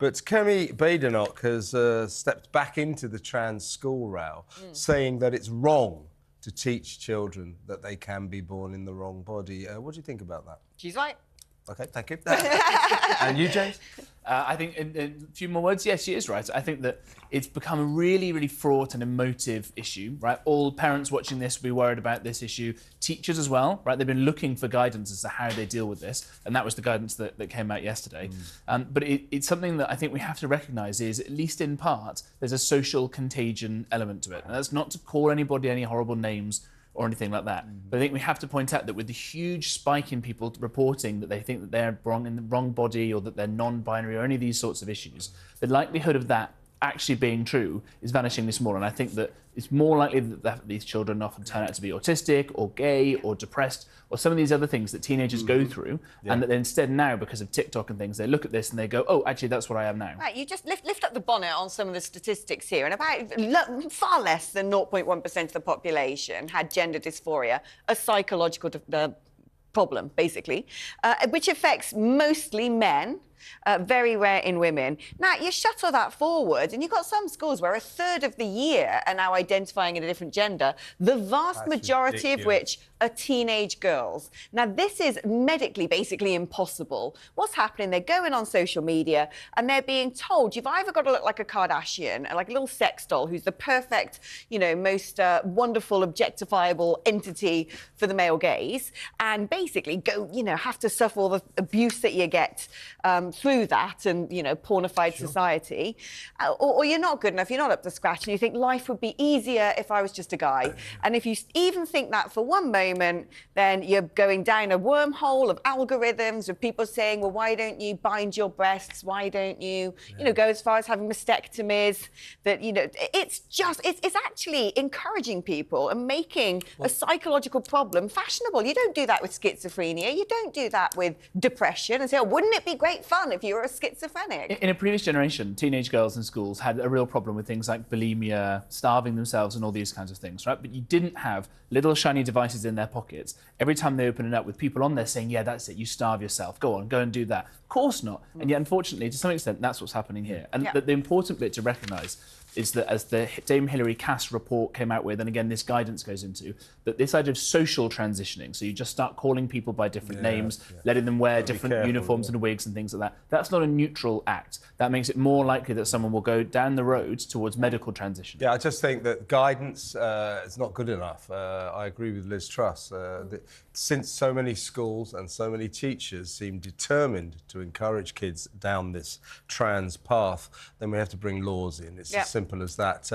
But Kemi Badenoch has stepped back into the trans school row, saying that it's wrong to teach children that they can be born in the wrong body. What do you think about that? She's right. OK, thank you. And you, James? I think, in a few more words, yes, she is right. I think that it's become a really, really fraught and emotive issue, right? All parents watching this will be worried about this issue. Teachers as well, right? They've been looking for guidance as to how they deal with this, and that was the guidance that came out yesterday. But it's something that I think we have to recognise is, at least in part, there's a social contagion element to it. And that's not to call anybody any horrible names or anything like that. But I think we have to point out that with the huge spike in people reporting that they think that they're wrong in the wrong body or that they're non-binary or any of these sorts of issues, the likelihood of that actually being true is vanishingly small. And I think that it's more likely that these children often turn out to be autistic or gay or depressed or some of these other things that teenagers go through, and that instead now, because of TikTok and things, they look at this and they go, oh, actually, that's what I am now. Right, you just lift up the bonnet on some of the statistics here, and about far less than 0.1% of the population had gender dysphoria, a psychological problem, basically, which affects mostly men. Very rare in women. Now, you shuttle that forward, and you've got some schools where a third of the year are now identifying in a different gender, the vast majority of which are teenage girls. Now, this is medically basically impossible. What's happening? They're going on social media, and they're being told, you've either got to look like a Kardashian, like a little sex doll who's the perfect, most wonderful, objectifiable entity for the male gaze, and basically go, have to suffer all the abuse that you get through that and, pornified society, or you're not good enough, you're not up to scratch, and you think life would be easier if I was just a guy. And if you even think that for one moment, then you're going down a wormhole of algorithms of people saying, well, why don't you bind your breasts? Why don't you, go as far as having mastectomies? That, it's actually encouraging people and making a psychological problem fashionable. You don't do that with schizophrenia. You don't do that with depression and say, oh, wouldn't it be great fun if you were a schizophrenic? In a previous generation, teenage girls in schools had a real problem with things like bulimia, starving themselves and all these kinds of things, right? But you didn't have little shiny devices in their pockets every time they open it up with people on there saying, yeah, that's it, you starve yourself, go on, go and do that. Of course not. And yet, unfortunately, to some extent, that's what's happening here. And the important bit to recognise is that, as the Dame Hilary Cass report came out with, and again this guidance goes into, that this idea of social transitioning, so you just start calling people by different names, letting them wear different uniforms and wigs and things like that, that's not a neutral act. That makes it more likely that someone will go down the road towards medical transition. Yeah, I just think that guidance is not good enough. I agree with Liz Truss. Since so many schools and so many teachers seem determined to encourage kids down this trans path, then we have to bring laws in. It's as simple as that.